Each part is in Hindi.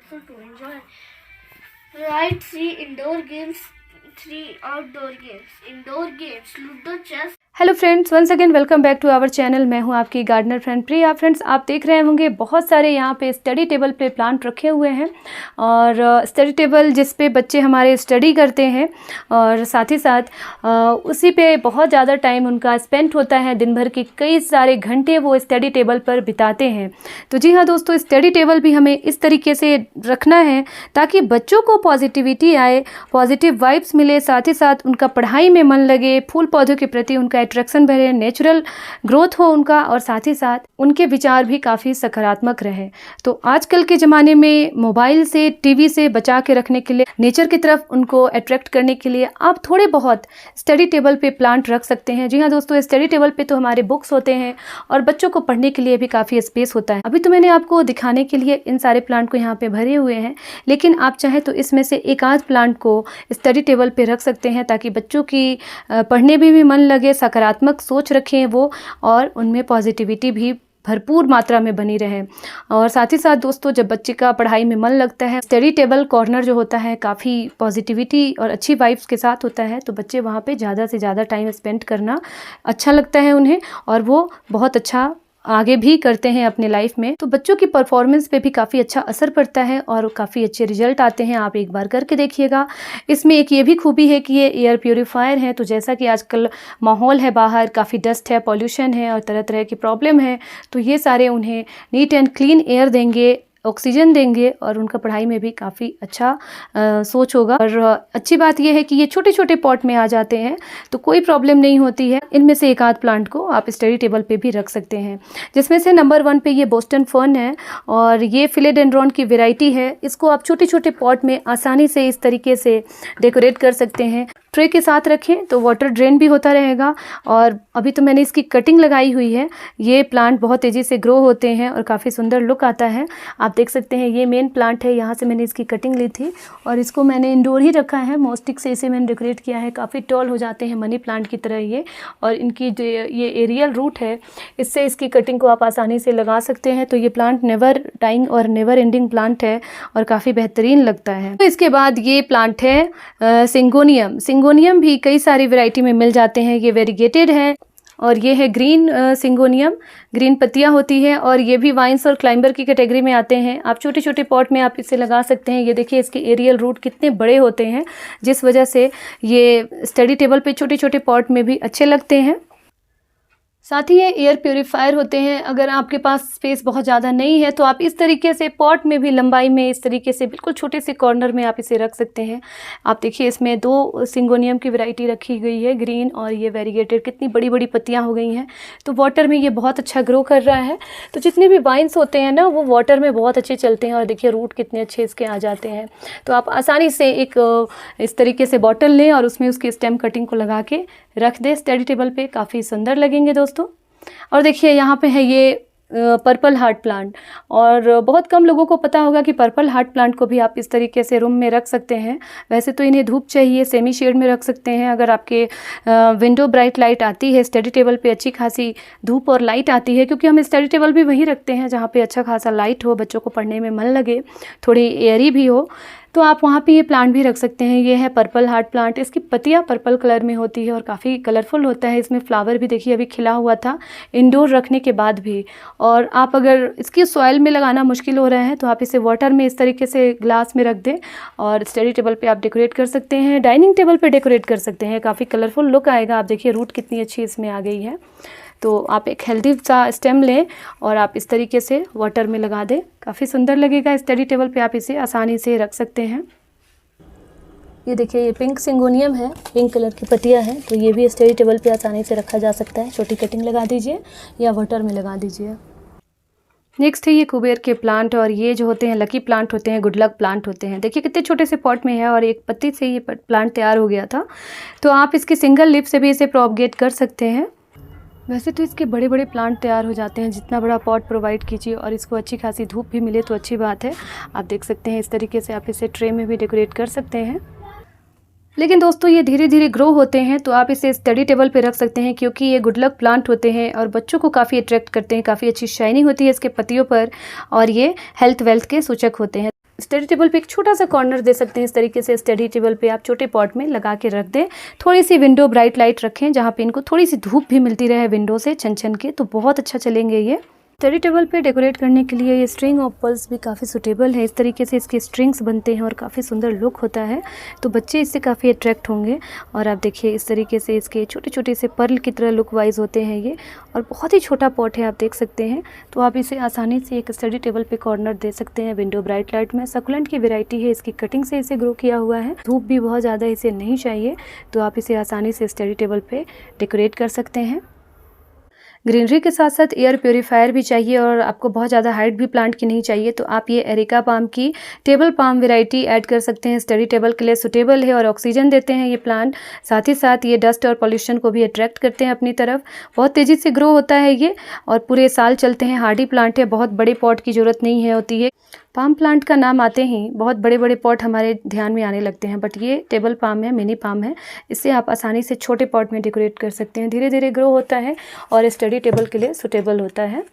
also to enjoy. Write 3 indoor games, 3 outdoor games. Indoor games, Ludo, chess. Hello friends, once again welcome back to our channel. मैं हूं आपकी गार्डनर फ्रेंड प्रिया। फ्रेंड्स, आप देख रहे होंगे बहुत सारे यहाँ पे स्टडी टेबल पे प्लांट रखे हुए हैं और स्टडी टेबल जिस पे बच्चे हमारे स्टडी करते हैं और साथ ही साथ उसी पे बहुत ज़्यादा टाइम उनका स्पेंड होता है। दिन भर के कई सारे घंटे वो स्टडी टेबल पर बिताते हैं। तो जी हाँ दोस्तों, स्टडी टेबल भी हमें इस तरीके से रखना है ताकि बच्चों को पॉजिटिविटी आए, पॉजिटिव वाइब्स मिले, साथ ही साथ उनका पढ़ाई में मन लगे, फूल पौधों के प्रति उनका अट्रैक्शन बढ़े, नेचुरल ग्रोथ हो उनका और साथ ही साथ उनके विचार भी काफ़ी सकारात्मक रहे। तो आजकल के ज़माने में मोबाइल से, टीवी से बचा के रखने के लिए, नेचर की तरफ उनको अट्रैक्ट करने के लिए आप थोड़े बहुत स्टडी टेबल पे प्लांट रख सकते हैं। जी हाँ दोस्तों, स्टडी टेबल पे तो हमारे बुक्स होते हैं और बच्चों को पढ़ने के लिए भी काफ़ी स्पेस होता है। अभी तो मैंने आपको दिखाने के लिए इन सारे प्लांट को यहाँ पे भरे हुए हैं, लेकिन आप चाहें तो इसमें से एक आध प्लांट को स्टडी टेबल पे रख सकते हैं ताकि बच्चों की पढ़ने में भी मन लगे, सकारात्मक सोच रखें वो और उनमें पॉजिटिविटी भी भरपूर मात्रा में बनी रहे। और साथ ही साथ दोस्तों, जब बच्चे का पढ़ाई में मन लगता है, स्टडी टेबल कॉर्नर जो होता है काफ़ी पॉजिटिविटी और अच्छी वाइब्स के साथ होता है, तो बच्चे वहाँ पे ज़्यादा से ज़्यादा टाइम स्पेंड करना अच्छा लगता है उन्हें और वो बहुत अच्छा आगे भी करते हैं अपने लाइफ में। तो बच्चों की परफॉर्मेंस पे भी काफ़ी अच्छा असर पड़ता है और काफ़ी अच्छे रिजल्ट आते हैं। आप एक बार करके देखिएगा। इसमें एक ये भी खूबी है कि ये एयर प्योरीफायर है। तो जैसा कि आजकल माहौल है, बाहर काफ़ी डस्ट है, पॉल्यूशन है और तरह तरह की प्रॉब्लम है, तो ये सारे उन्हें नीट एंड क्लीन एयर देंगे, ऑक्सीजन देंगे और उनका पढ़ाई में भी काफ़ी अच्छा सोच होगा। और अच्छी बात यह है कि ये छोटे छोटे पॉट में आ जाते हैं तो कोई प्रॉब्लम नहीं होती है। इनमें से एक आध प्लांट को आप स्टडी टेबल पे भी रख सकते हैं, जिसमें से नंबर 1 पे ये बोस्टन फर्न है और ये फिलेडेंड्रॉन की वैरायटी है। इसको आप छोटे छोटे पॉट में आसानी से इस तरीके से डेकोरेट कर सकते हैं। ट्रे के साथ रखें तो वाटर ड्रेन भी होता रहेगा। और अभी तो मैंने इसकी कटिंग लगाई हुई है। ये प्लांट बहुत तेज़ी से ग्रो होते हैं और काफ़ी सुंदर लुक आता है। आप देख सकते हैं ये मेन प्लांट है, यहाँ से मैंने इसकी कटिंग ली थी और इसको मैंने इंडोर ही रखा है। मोस्टिक से इसे मैंने डेकोरेट किया है। काफ़ी टॉल हो जाते हैं मनी प्लांट की तरह ये, और इनकी जो ये एरियल रूट है, इससे इसकी कटिंग को आप आसानी से लगा सकते हैं। तो ये प्लांट नेवर डाइंग और नेवर एंडिंग प्लांट है और काफ़ी बेहतरीन लगता है। तो इसके बाद ये प्लांट है सिंगोनियम। सिंगोनियम भी कई सारी वैरायटी में मिल जाते हैं। ये वेरीगेटेड है और ये है ग्रीन सिंगोनियम, ग्रीन पत्तियां होती है और ये भी वाइन्स और क्लाइंबर की कैटेगरी में आते हैं। आप छोटे छोटे पॉट में आप इसे लगा सकते हैं। ये देखिए इसके एरियल रूट कितने बड़े होते हैं, जिस वजह से ये स्टडी टेबल पे छोटे छोटे पॉट में भी अच्छे लगते हैं। साथ ही ये एयर प्योरीफायर होते हैं। अगर आपके पास स्पेस बहुत ज़्यादा नहीं है तो आप इस तरीके से पॉट में भी लंबाई में इस तरीके से बिल्कुल छोटे से कॉर्नर में आप इसे रख सकते हैं। आप देखिए इसमें 2 सिंगोनियम की वैरायटी रखी गई है, ग्रीन और ये वेरीगेटेड। कितनी बड़ी बड़ी पत्तियां हो गई हैं, तो वाटर में ये बहुत अच्छा ग्रो कर रहा है। तो जितने भी वाइन्स होते हैं ना, वो वाटर में बहुत अच्छे चलते हैं और देखिए रूट कितने अच्छे इसके आ जाते हैं। तो आप आसानी से एक इस तरीके से बॉटल लें और उसमें उसकी स्टेम कटिंग को लगा के रख दें स्टडी टेबल पे, काफ़ी सुंदर लगेंगे दोस्तों। और देखिए यहाँ पे है ये पर्पल हार्ट प्लांट, और बहुत कम लोगों को पता होगा कि पर्पल हार्ट प्लांट को भी आप इस तरीके से रूम में रख सकते हैं। वैसे तो इन्हें धूप चाहिए, सेमी शेड में रख सकते हैं। अगर आपके विंडो ब्राइट लाइट आती है, स्टडी टेबल पे अच्छी खासी धूप और लाइट आती है, क्योंकि हम स्टडी टेबल भी वहीं रखते हैं जहाँ पे अच्छा खासा लाइट हो, बच्चों को पढ़ने में मन लगे, थोड़ी एयरी भी हो, तो आप वहाँ पे ये प्लांट भी रख सकते हैं। ये है पर्पल हार्ट प्लांट। इसकी पत्तियाँ पर्पल कलर में होती है और काफ़ी कलरफुल होता है। इसमें फ्लावर भी देखिए अभी खिला हुआ था इंडोर रखने के बाद भी। और आप अगर इसकी सॉइल में लगाना मुश्किल हो रहा है तो आप इसे वाटर में इस तरीके से ग्लास में रख दें और स्टडी टेबल पे आप डेकोरेट कर सकते हैं, डाइनिंग टेबल पे डेकोरेट कर सकते हैं। काफ़ी कलरफुल लुक आएगा। आप देखिए रूट कितनी अच्छी इसमें आ गई है। तो आप एक हेल्दी सा स्टेम लें और आप इस तरीके से वाटर में लगा दें, काफ़ी सुंदर लगेगा। स्टडी टेबल पे आप इसे आसानी से रख सकते हैं। ये देखिए ये पिंक सिंगोनियम है, पिंक कलर की पत्तियां हैं, तो ये भी स्टडी टेबल पे आसानी से रखा जा सकता है। छोटी कटिंग लगा दीजिए या वाटर में लगा दीजिए। नेक्स्ट है ये कुबेर के प्लांट, और ये जो होते हैं लकी प्लांट होते हैं, गुड लक प्लांट होते हैं। देखिए कितने छोटे से पॉट में है और एक पत्ती से ये प्लांट तैयार हो गया था। तो आप इसकी सिंगल लिप से भी इसे प्रोपगेट कर सकते हैं। वैसे तो इसके बड़े बड़े प्लांट तैयार हो जाते हैं, जितना बड़ा पॉट प्रोवाइड कीजिए और इसको अच्छी खासी धूप भी मिले तो अच्छी बात है। आप देख सकते हैं इस तरीके से आप इसे ट्रे में भी डेकोरेट कर सकते हैं। लेकिन दोस्तों ये धीरे धीरे ग्रो होते हैं, तो आप इसे स्टडी टेबल पे रख सकते हैं, क्योंकि ये गुड लक प्लांट होते हैं और बच्चों को काफ़ी अट्रैक्ट करते हैं। काफ़ी अच्छी शाइनिंग होती है इसके पत्तियों पर और ये हेल्थ वेल्थ के सूचक होते हैं। स्टडी टेबल पे एक छोटा सा कॉर्नर दे सकते हैं। इस तरीके से स्टडी टेबल पे आप छोटे पॉट में लगा के रख दें। थोड़ी सी विंडो ब्राइट लाइट रखें जहाँ पे इनको थोड़ी सी धूप भी मिलती रहे विंडो से छन छन के, तो बहुत अच्छा चलेंगे ये। स्टडी टेबल पे डेकोरेट करने के लिए ये स्ट्रिंग ऑफ पर्ल्स भी काफ़ी सूटेबल है। इस तरीके से इसके स्ट्रिंग्स बनते हैं और काफ़ी सुंदर लुक होता है, तो बच्चे इससे काफ़ी अट्रैक्ट होंगे। और आप देखिए इस तरीके से इसके छोटे छोटे से पर्ल की तरह लुक वाइज होते हैं ये, और बहुत ही छोटा पॉट है, आप देख सकते हैं। तो आप इसे आसानी से एक स्टडी टेबल पे कॉर्नर दे सकते हैं विंडो ब्राइट लाइट में। सकुलेंट की वैरायटी है, इसकी कटिंग से इसे ग्रो किया हुआ है। धूप भी बहुत ज़्यादा इसे नहीं चाहिए, तो आप इसे आसानी से स्टडी टेबल पे डेकोरेट कर सकते हैं। ग्रीनरी के साथ साथ एयर प्योरीफायर भी चाहिए, और आपको बहुत ज़्यादा हाइट भी प्लांट की नहीं चाहिए, तो आप ये एरिका पाम की टेबल पाम वैरायटी ऐड कर सकते हैं। स्टडी टेबल के लिए सूटेबल है और ऑक्सीजन देते हैं ये प्लांट। साथ ही साथ ये डस्ट और पॉल्यूशन को भी अट्रैक्ट करते हैं अपनी तरफ। बहुत तेज़ी से ग्रो होता है ये और पूरे साल चलते हैं। हार्डी प्लांट है, बहुत बड़े पॉट की ज़रूरत नहीं है होती है। पाम प्लांट का नाम आते ही बहुत बड़े बड़े पॉट हमारे ध्यान में आने लगते हैं, बट ये टेबल पाम है, मिनी पाम है। इससे आप आसानी से छोटे पॉट में डेकोरेट कर सकते हैं। धीरे धीरे ग्रो होता है और स्टडी टेबल के लिए सूटेबल होता है।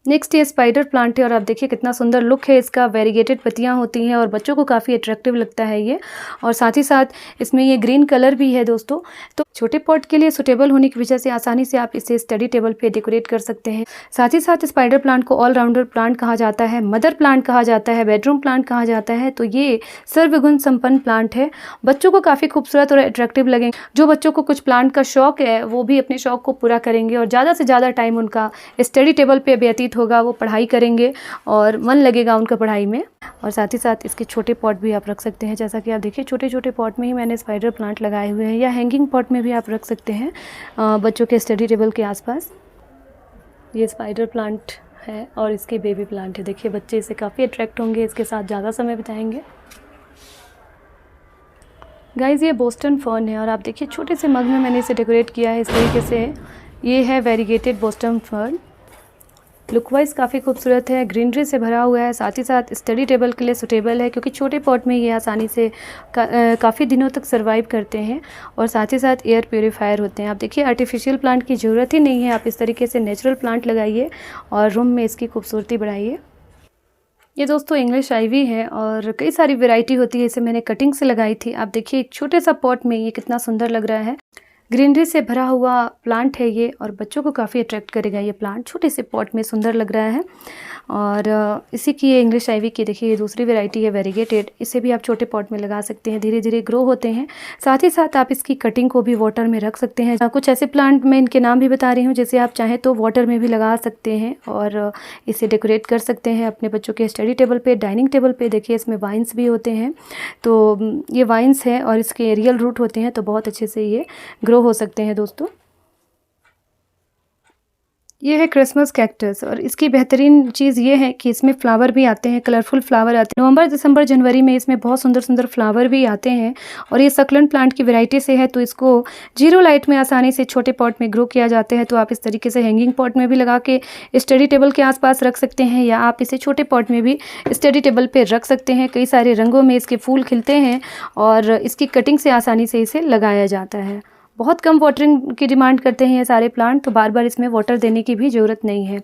नेक्स्ट ये स्पाइडर प्लांट है, और आप देखिए कितना सुंदर लुक है इसका। वेरीगेटेड पत्तियां होती हैं और बच्चों को काफ़ी अट्रैक्टिव लगता है ये, और साथ ही साथ इसमें ये ग्रीन कलर भी है दोस्तों। तो छोटे पॉट के लिए सूटेबल होने की वजह से आसानी से आप इसे स्टडी टेबल पे डेकोरेट कर सकते हैं। साथ ही साथ स्पाइडर प्लांट को ऑलराउंडर प्लांट कहा जाता है, मदर प्लांट कहा जाता है, बेडरूम प्लांट कहा जाता है। तो ये सर्वगुण संपन्न प्लांट है, बच्चों को काफ़ी खूबसूरत और अट्रैक्टिव लगेंगे। जो बच्चों को कुछ प्लांट का शौक है वो भी अपने शौक को पूरा करेंगे, और ज़्यादा से ज़्यादा टाइम उनका स्टडी टेबल पे व्यतीत होगा। वो पढ़ाई करेंगे और मन लगेगा उनका पढ़ाई में। और साथ ही साथ इसके छोटे पॉट भी आप रख सकते हैं, जैसा कि आप देखिए छोटे छोटे पॉट में ही मैंने स्पाइडर प्लांट लगाए हुए हैं, या हैंगिंग पॉट में भी आप रख सकते हैं बच्चों के स्टडी टेबल के आसपास। ये स्पाइडर प्लांट है और इसके बेबी प्लांट है। देखिए बच्चे इसे काफ़ी अट्रैक्ट होंगे, इसके साथ ज़्यादा समय बिताएंगे। गाइज़ ये बोस्टन फर्न है, और आप देखिए छोटे से मग में मैंने इसे डेकोरेट किया है इस तरीके से। ये है variegated Boston fern. Look wise काफ़ी खूबसूरत है, ग्रीनरी से भरा हुआ है। साथ ही साथ स्टडी टेबल के लिए सूटेबल है, क्योंकि छोटे पॉट में ये आसानी से काफ़ी दिनों तक सर्वाइव करते हैं, और साथ ही साथ एयर प्योरीफायर होते हैं। आप देखिए आर्टिफिशियल प्लांट की ज़रूरत ही नहीं है, आप इस तरीके से नेचुरल प्लांट लगाइए और रूम में इसकी खूबसूरती बढ़ाइए। ये दोस्तों इंग्लिश आइवी है, और कई सारी वैरायटी होती है। इसे मैंने कटिंग से लगाई थी। आप देखिए एक छोटे सा पॉट में ये कितना सुंदर लग रहा है। ग्रीनरी से भरा हुआ प्लांट है ये, और बच्चों को काफ़ी अट्रैक्ट करेगा ये प्लांट। छोटे से पॉट में सुंदर लग रहा है। और इसी की ये इंग्लिश आइवी की देखिए ये दूसरी वैरायटी है वेरीगेटेड। इसे भी आप छोटे पॉट में लगा सकते हैं, धीरे धीरे ग्रो होते हैं। साथ ही साथ आप इसकी कटिंग को भी वाटर में रख सकते हैं। कुछ ऐसे प्लांट मैं इनके नाम भी बता रही हूँ, जैसे आप चाहें तो वाटर में भी लगा सकते हैं और इसे डेकोरेट कर सकते हैं अपने बच्चों के स्टडी टेबल पे, डाइनिंग टेबल पे। देखिए इसमें वाइन्स भी होते हैं, तो ये वाइन्स हैं और इसके एरियल रूट होते हैं, तो बहुत अच्छे से ये ग्रो हो सकते हैं दोस्तों। ये है क्रिसमस कैक्टस, और इसकी बेहतरीन चीज़ ये है कि इसमें फ्लावर भी आते हैं, कलरफुल फ्लावर आते हैं। नवंबर दिसंबर जनवरी में इसमें बहुत सुंदर सुंदर फ्लावर भी आते हैं, और ये सकलेंट प्लांट की वैरायटी से है, तो इसको जीरो लाइट में आसानी से छोटे पॉट में ग्रो किया जाता है। तो आप इस तरीके से हैंगिंग पॉट में भी लगा के स्टडी टेबल के आसपास रख सकते हैं, या आप इसे छोटे पॉट में भी स्टडी टेबल पर रख सकते हैं। कई सारे रंगों में इसके फूल खिलते हैं, और इसकी कटिंग से आसानी से इसे लगाया जाता है। बहुत कम वाटरिंग की डिमांड करते हैं ये सारे प्लांट, तो बार बार इसमें वाटर देने की भी ज़रूरत नहीं है।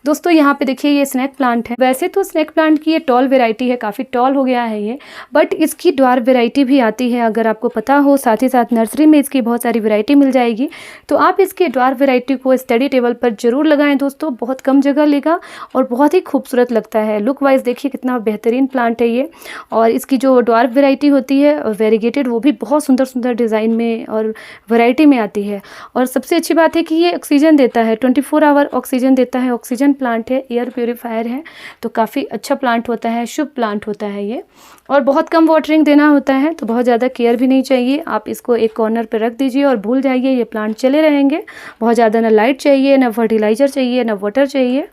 दोस्तों यहाँ पे देखिए ये स्नैक प्लांट है। वैसे तो स्नैक प्लांट की ये टॉल वैरायटी है, काफ़ी टॉल हो गया है ये, बट इसकी ड्वार्फ वैरायटी भी आती है, अगर आपको पता हो। साथ ही साथ नर्सरी में इसकी बहुत सारी वैरायटी मिल जाएगी, तो आप इसके ड्वार्फ वैरायटी को स्टडी टेबल पर ज़रूर लगाएं दोस्तों। बहुत कम जगह लेगा और बहुत ही खूबसूरत लगता है। लुक वाइज देखिए कितना बेहतरीन प्लांट है ये, और इसकी जो ड्वार्फ वैरायटी होती है वेरीगेटेड, वो भी बहुत सुंदर सुंदर डिज़ाइन में और वैरायटी में आती है। और सबसे अच्छी बात है कि ये ऑक्सीजन देता है, 24 आवर ऑक्सीजन देता है। ऑक्सीजन प्लांट है, एयर प्योरीफायर है, तो काफ़ी अच्छा प्लांट होता है, शुभ प्लांट होता है ये। और बहुत कम वाटरिंग देना होता है, तो बहुत ज़्यादा केयर भी नहीं चाहिए। आप इसको एक कॉर्नर पर रख दीजिए और भूल जाइए, ये प्लांट चले रहेंगे। बहुत ज़्यादा ना लाइट चाहिए, ना फर्टिलाइज़र चाहिए, ना वाटर चाहिए।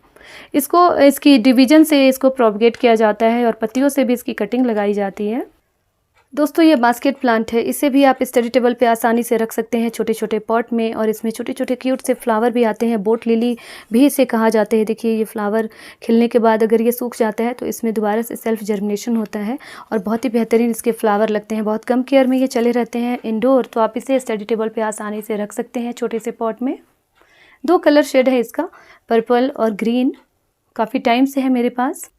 इसको इसकी डिवीजन से इसको प्रोपगेट किया जाता है, और पत्तियों से भी इसकी कटिंग लगाई जाती है। दोस्तों ये बास्केट प्लांट है, इसे भी आप स्टडी टेबल पे आसानी से रख सकते हैं छोटे छोटे पॉट में, और इसमें छोटे छोटे क्यूट से फ्लावर भी आते हैं। बोट लिली भी इसे कहा जाते हैं। देखिए ये फ्लावर खिलने के बाद अगर ये सूख जाता है तो इसमें दोबारा से सेल्फ जर्मिनेशन होता है, और बहुत ही बेहतरीन इसके फ्लावर लगते हैं। बहुत कम केयर में ये चले रहते हैं इंडोर, तो आप इसे स्टडी टेबल पर आसानी से रख सकते हैं छोटे से पॉट में। 2 कलर शेड है इसका, पर्पल और ग्रीन, काफ़ी टाइम से है मेरे पास।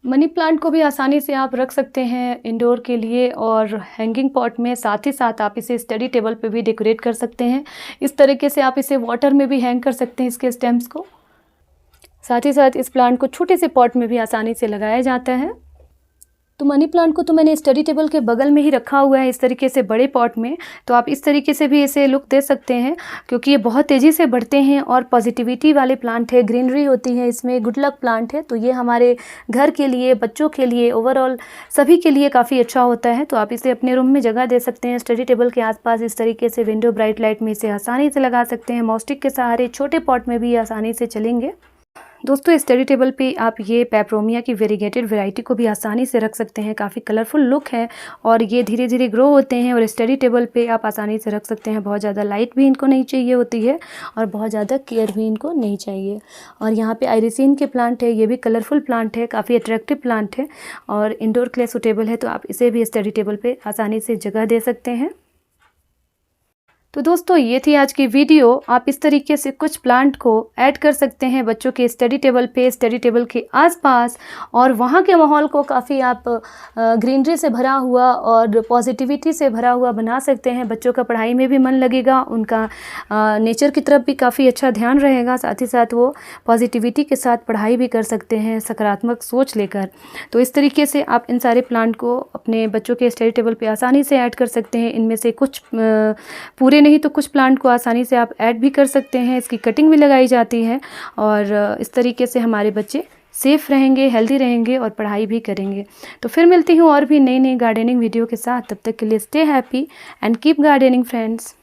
मनी प्लांट को भी आसानी से आप रख सकते हैं इंडोर के लिए और हैंगिंग पॉट में, साथ ही साथ आप इसे स्टडी टेबल पे भी डेकोरेट कर सकते हैं। इस तरीके से आप इसे वाटर में भी हैंग कर सकते हैं इसके स्टेम्स को। साथ ही साथ इस प्लांट को छोटे से पॉट में भी आसानी से लगाया जाता है। तो मनी प्लांट को तो मैंने स्टडी टेबल के बगल में ही रखा हुआ है इस तरीके से बड़े पॉट में। तो आप इस तरीके से भी इसे लुक दे सकते हैं, क्योंकि ये बहुत तेज़ी से बढ़ते हैं और पॉजिटिविटी वाले प्लांट है, ग्रीनरी होती है इसमें, गुड लक प्लांट है। तो ये हमारे घर के लिए, बच्चों के लिए, ओवरऑल सभी के लिए काफ़ी अच्छा होता है। तो आप इसे अपने रूम में जगह दे सकते हैं, स्टडी टेबल के आसपास इस तरीके से विंडो ब्राइट लाइट में इसे आसानी से लगा सकते हैं। मॉस्टिक के सहारे छोटे पॉट में भी आसानी से चलेंगे। दोस्तों स्टडी टेबल पे आप ये पेपरोमिया की वेरीगेटेड वैरायटी को भी आसानी से रख सकते हैं। काफ़ी कलरफुल लुक है और ये धीरे धीरे ग्रो होते हैं और स्टडी टेबल पे आप आसानी से रख सकते हैं। बहुत ज़्यादा लाइट भी इनको नहीं चाहिए होती है और बहुत ज़्यादा केयर भी इनको नहीं चाहिए। और यहाँ पे आइरिसिन के प्लांट है, ये भी कलरफुल प्लांट है, काफ़ी अट्रैक्टिव प्लांट है और इंडोर के लिए सूटेबल है। तो आप इसे भी स्टडी टेबल पर आसानी से जगह दे सकते हैं। तो दोस्तों ये थी आज की वीडियो। आप इस तरीके से कुछ प्लांट को ऐड कर सकते हैं बच्चों के स्टडी टेबल पे, स्टडी टेबल के आसपास, और वहाँ के माहौल को काफ़ी आप ग्रीनरी से भरा हुआ और पॉजिटिविटी से भरा हुआ बना सकते हैं। बच्चों का पढ़ाई में भी मन लगेगा, उनका नेचर की तरफ भी काफ़ी अच्छा ध्यान रहेगा, साथ ही साथ वो पॉजिटिविटी के साथ पढ़ाई भी कर सकते हैं सकारात्मक सोच लेकर। तो इस तरीके से आप इन सारे प्लांट को अपने बच्चों के स्टडी टेबल पे आसानी से ऐड कर सकते हैं। इनमें से कुछ पूरे नहीं तो कुछ प्लांट को आसानी से आप ऐड भी कर सकते हैं। इसकी कटिंग भी लगाई जाती है और इस तरीके से हमारे बच्चे सेफ़ रहेंगे, हेल्दी रहेंगे और पढ़ाई भी करेंगे। तो फिर मिलती हूँ और भी नई नई गार्डनिंग वीडियो के साथ। तब तक के लिए stay happy and keep gardening friends.